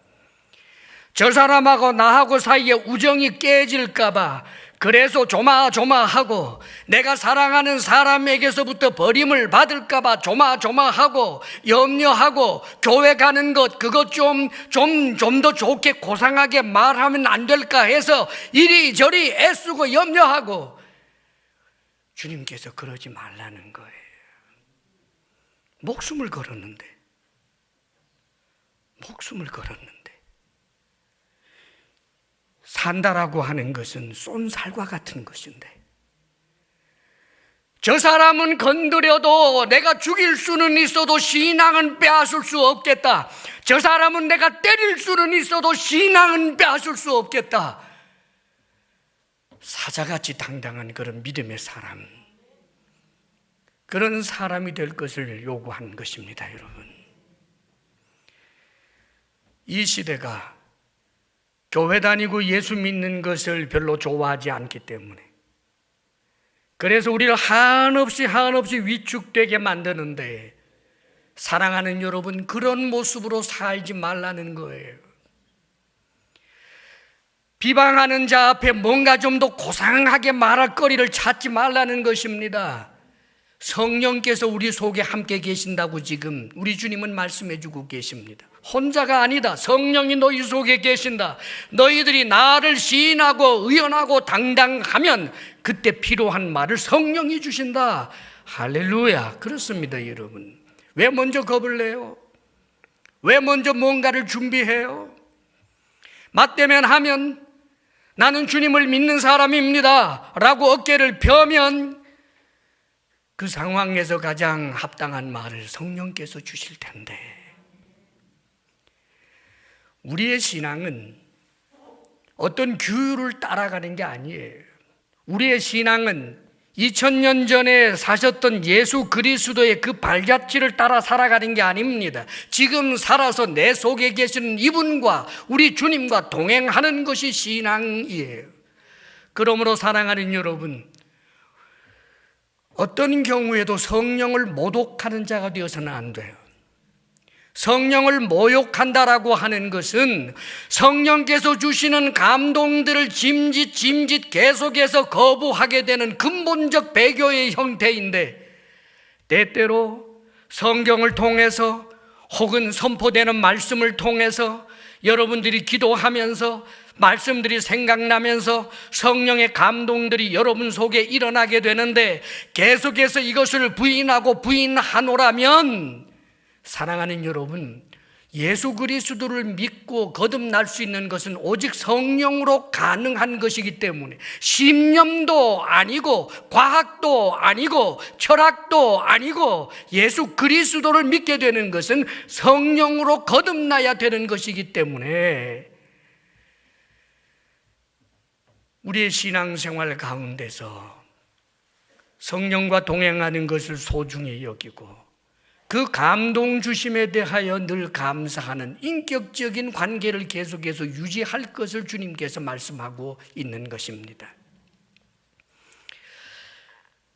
저 사람하고 나하고 사이에 우정이 깨질까봐 그래서 조마조마하고 내가 사랑하는 사람에게서부터 버림을 받을까봐 조마조마하고 염려하고 교회 가는 것 그것 좀 더 좋게 고상하게 말하면 안 될까 해서 이리저리 애쓰고 염려하고 주님께서 그러지 말라는 거예요. 목숨을 걸었는데 산다라고 하는 것은 쏜살과 같은 것인데 저 사람은 건드려도 내가 죽일 수는 있어도 신앙은 빼앗을 수 없겠다. 저 사람은 내가 때릴 수는 있어도 신앙은 빼앗을 수 없겠다. 사자같이 당당한 그런 믿음의 사람, 그런 사람이 될 것을 요구하는 것입니다. 여러분, 이 시대가 교회 다니고 예수 믿는 것을 별로 좋아하지 않기 때문에 그래서 우리를 한없이 위축되게 만드는데 사랑하는 여러분, 그런 모습으로 살지 말라는 거예요. 비방하는 자 앞에 뭔가 좀 더 고상하게 말할 거리를 찾지 말라는 것입니다. 성령께서 우리 속에 함께 계신다고 지금 우리 주님은 말씀해 주고 계십니다. 혼자가 아니다. 성령이 너희 속에 계신다. 너희들이 나를 시인하고 의연하고 당당하면 그때 필요한 말을 성령이 주신다. 할렐루야. 그렇습니다, 여러분. 왜 먼저 겁을 내요? 왜 먼저 뭔가를 준비해요? 맞대면 하면 나는 주님을 믿는 사람입니다 라고 어깨를 펴면 그 상황에서 가장 합당한 말을 성령께서 주실 텐데, 우리의 신앙은 어떤 규율을 따라가는 게 아니에요. 우리의 신앙은 2000년 전에 사셨던 예수 그리스도의 그 발자취를 따라 살아가는 게 아닙니다. 지금 살아서 내 속에 계시는 이분과 우리 주님과 동행하는 것이 신앙이에요. 그러므로 사랑하는 여러분, 어떤 경우에도 성령을 모독하는 자가 되어서는 안 돼요. 성령을 모욕한다라고 하는 것은 성령께서 주시는 감동들을 짐짓 계속해서 거부하게 되는 근본적 배교의 형태인데, 때때로 성경을 통해서 혹은 선포되는 말씀을 통해서 여러분들이 기도하면서 말씀들이 생각나면서 성령의 감동들이 여러분 속에 일어나게 되는데, 계속해서 이것을 부인하노라면 사랑하는 여러분, 예수 그리스도를 믿고 거듭날 수 있는 것은 오직 성령으로 가능한 것이기 때문에 신념도 아니고 과학도 아니고 철학도 아니고 예수 그리스도를 믿게 되는 것은 성령으로 거듭나야 되는 것이기 때문에 우리의 신앙생활 가운데서 성령과 동행하는 것을 소중히 여기고 그 감동 주심에 대하여 늘 감사하는 인격적인 관계를 계속해서 유지할 것을 주님께서 말씀하고 있는 것입니다.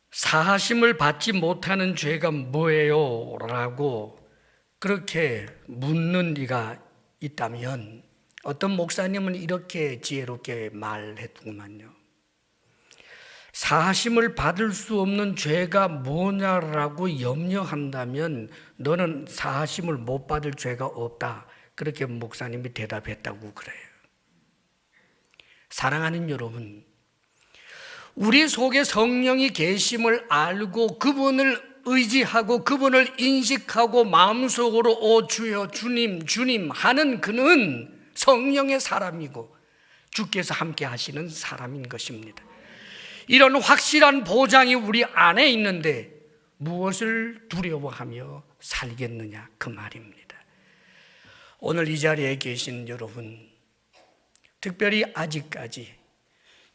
사하심을 받지 못하는 죄가 뭐예요? 라고 그렇게 묻는 이가 있다면 어떤 목사님은 이렇게 지혜롭게 말했더구만요. 사하심을 받을 수 없는 죄가 뭐냐라고 염려한다면 너는 사하심을 못 받을 죄가 없다. 그렇게 목사님이 대답했다고 그래요. 사랑하는 여러분, 우리 속에 성령이 계심을 알고 그분을 의지하고 그분을 인식하고 마음속으로 오 주여 주님 하는 그는 성령의 사람이고 주께서 함께 하시는 사람인 것입니다. 이런 확실한 보장이 우리 안에 있는데 무엇을 두려워하며 살겠느냐 그 말입니다. 오늘 이 자리에 계신 여러분, 특별히 아직까지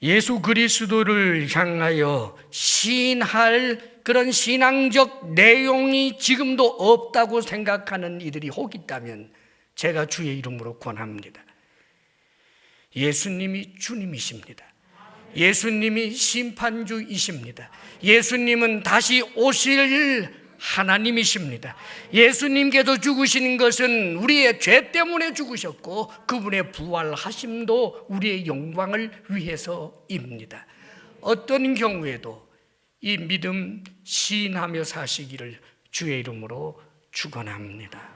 예수 그리스도를 향하여 시인할 그런 신앙적 내용이 지금도 없다고 생각하는 이들이 혹 있다면 제가 주의 이름으로 권합니다. 예수님이 주님이십니다. 예수님이 심판주이십니다. 예수님은 다시 오실 하나님이십니다. 예수님께서 죽으시는 것은 우리의 죄 때문에 죽으셨고 그분의 부활하심도 우리의 영광을 위해서입니다. 어떤 경우에도 이 믿음 시인하며 사시기를 주의 이름으로 축원합니다.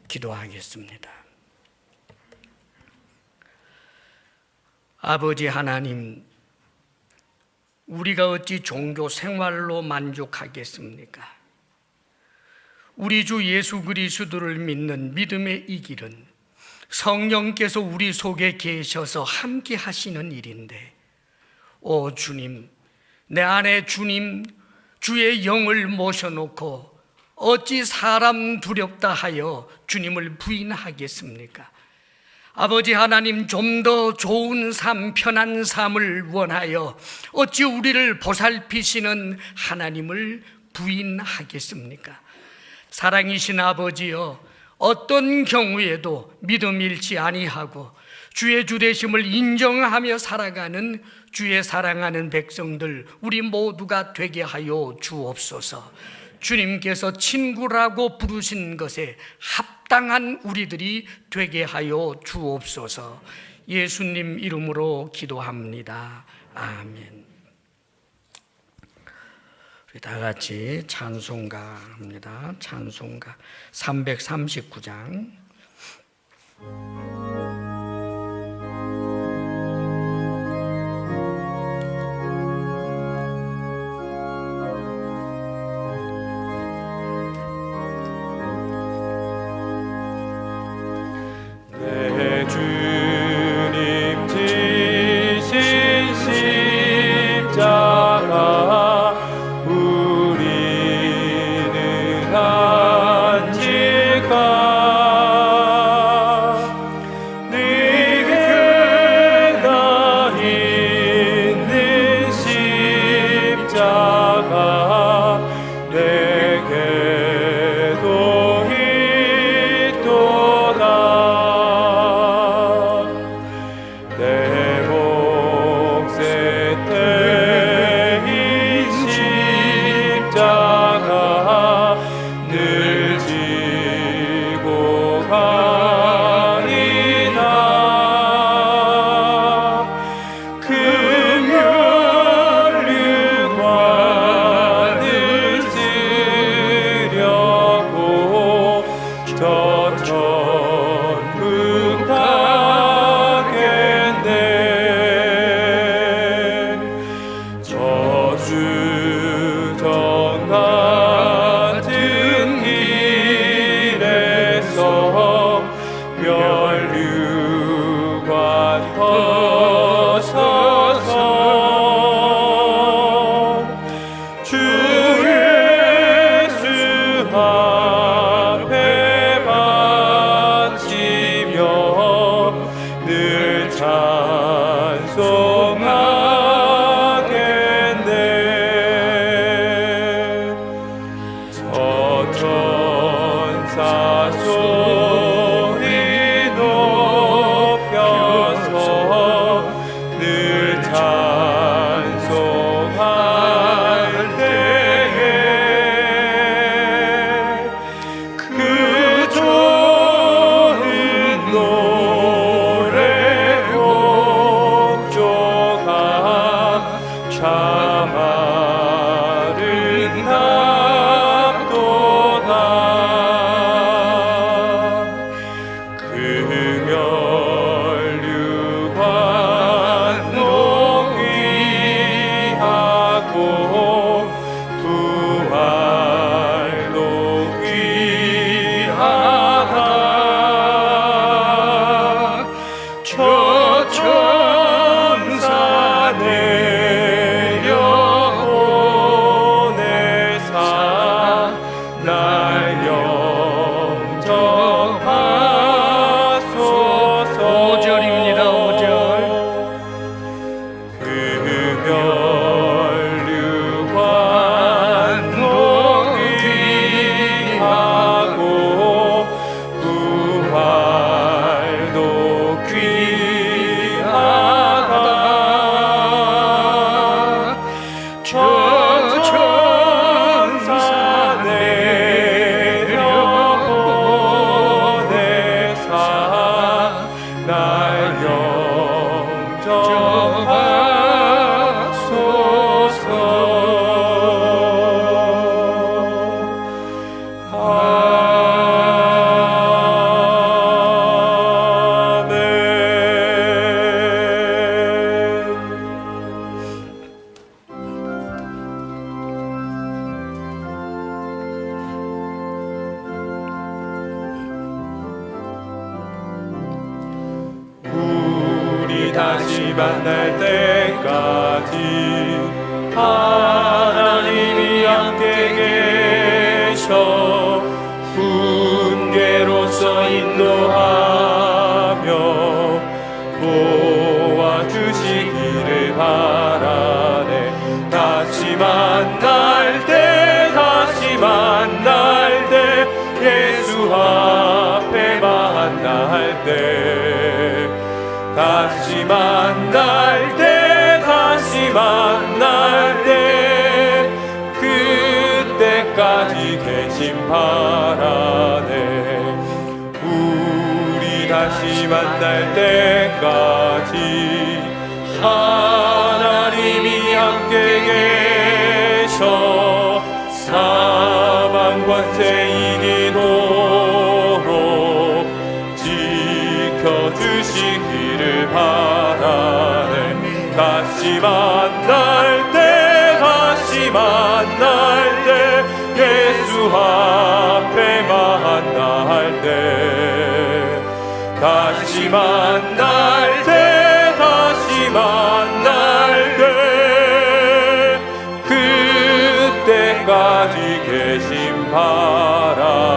기도하겠습니다. 아버지 하나님, 우리가 어찌 종교 생활로 만족하겠습니까? 우리 주 예수 그리스도를 믿는 믿음의 이 길은 성령께서 우리 속에 계셔서 함께 하시는 일인데, 오 주님, 내 안에 주님, 주의 영을 모셔놓고 어찌 사람 두렵다 하여 주님을 부인하겠습니까? 아버지 하나님, 좀 더 좋은 삶, 편한 삶을 원하여 어찌 우리를 보살피시는 하나님을 부인하겠습니까? 사랑이신 아버지여, 어떤 경우에도 믿음 잃지 아니하고 주의 주되심을 인정하며 살아가는 주의 사랑하는 백성들 우리 모두가 되게 하여 주옵소서. 주님께서 친구라고 부르신 것에 합당한 우리들이 되게 하여 주옵소서. 예수님 이름으로 기도합니다. 아멘. 우리 다 같이 찬송가 합니다. 찬송가 339장. 다시 만날 때까지 하나님이 함께 계셔 훈계로서 인도하며 도와주시기를 바라네. 다시 만날 때 예수 앞에 만날 때 다시 만날 때 그때까지 계심 바라네. 우리 다시 만날 때까지 하나님이 함께 계셔 사망 권세 이기도록 지켜주시기를 바라네. 다시 만날 때 예수 앞에 만날 때 다시 만날 때 그때까지 계심 바라네.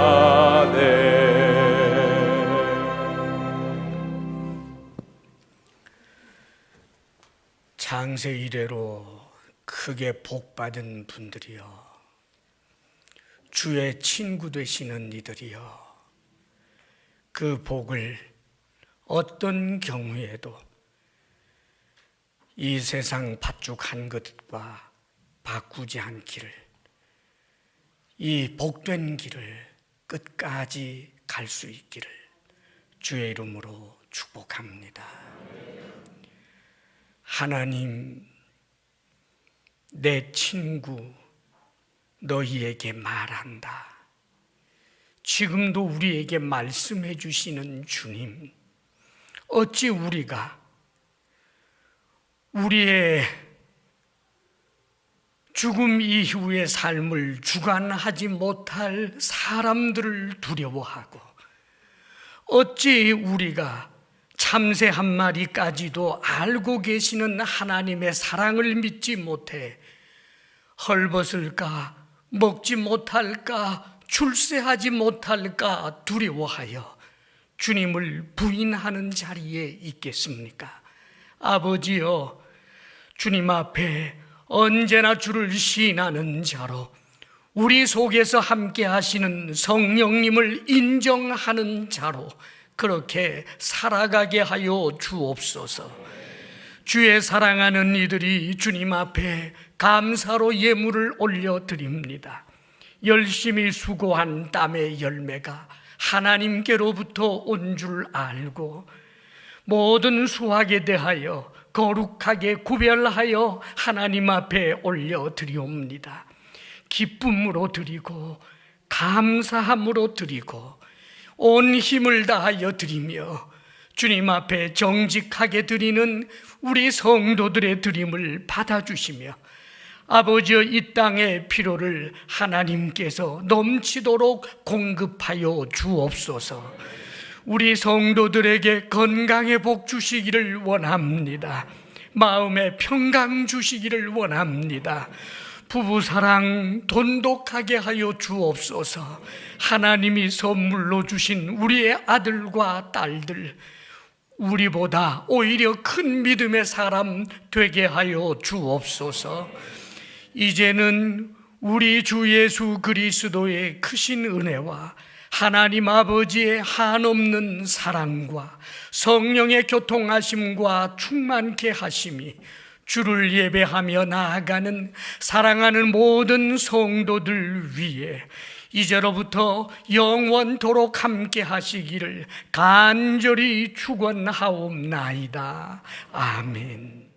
장세 이래로 크게 복받은 분들이여, 주의 친구 되시는 이들이여, 그 복을 어떤 경우에도 이 세상 팥죽 한 그릇과 바꾸지 않기를, 이 복된 길을 끝까지 갈 수 있기를 주의 이름으로 축복합니다. 하나님, 내 친구 너희에게 말한다. 지금도 우리에게 말씀해 주시는 주님, 어찌 우리가 우리의 죽음 이후의 삶을 주관하지 못할 사람들을 두려워하고, 어찌 우리가 참새 한 마리까지도 알고 계시는 하나님의 사랑을 믿지 못해 헐벗을까, 먹지 못할까, 출세하지 못할까 두려워하여 주님을 부인하는 자리에 있겠습니까? 아버지여, 주님 앞에 언제나 주를 시인하는 자로, 우리 속에서 함께 하시는 성령님을 인정하는 자로 그렇게 살아가게 하여 주옵소서. 주의 사랑하는 이들이 주님 앞에 감사로 예물을 올려드립니다. 열심히 수고한 땀의 열매가 하나님께로부터 온 줄 알고 모든 수확에 대하여 거룩하게 구별하여 하나님 앞에 올려드리옵니다. 기쁨으로 드리고 감사함으로 드리고 온 힘을 다하여 드리며 주님 앞에 정직하게 드리는 우리 성도들의 드림을 받아주시며, 아버지여, 이 땅의 필요를 하나님께서 넘치도록 공급하여 주옵소서. 우리 성도들에게 건강의 복 주시기를 원합니다. 마음의 평강 주시기를 원합니다. 부부사랑 돈독하게 하여 주옵소서. 하나님이 선물로 주신 우리의 아들과 딸들, 우리보다 오히려 큰 믿음의 사람 되게 하여 주옵소서. 이제는 우리 주 예수 그리스도의 크신 은혜와 하나님 아버지의 한없는 사랑과 성령의 교통하심과 충만케 하심이 주를 예배하며 나아가는 사랑하는 모든 성도들 위에 이제로부터 영원토록 함께 하시기를 간절히 축원하옵나이다. 아멘.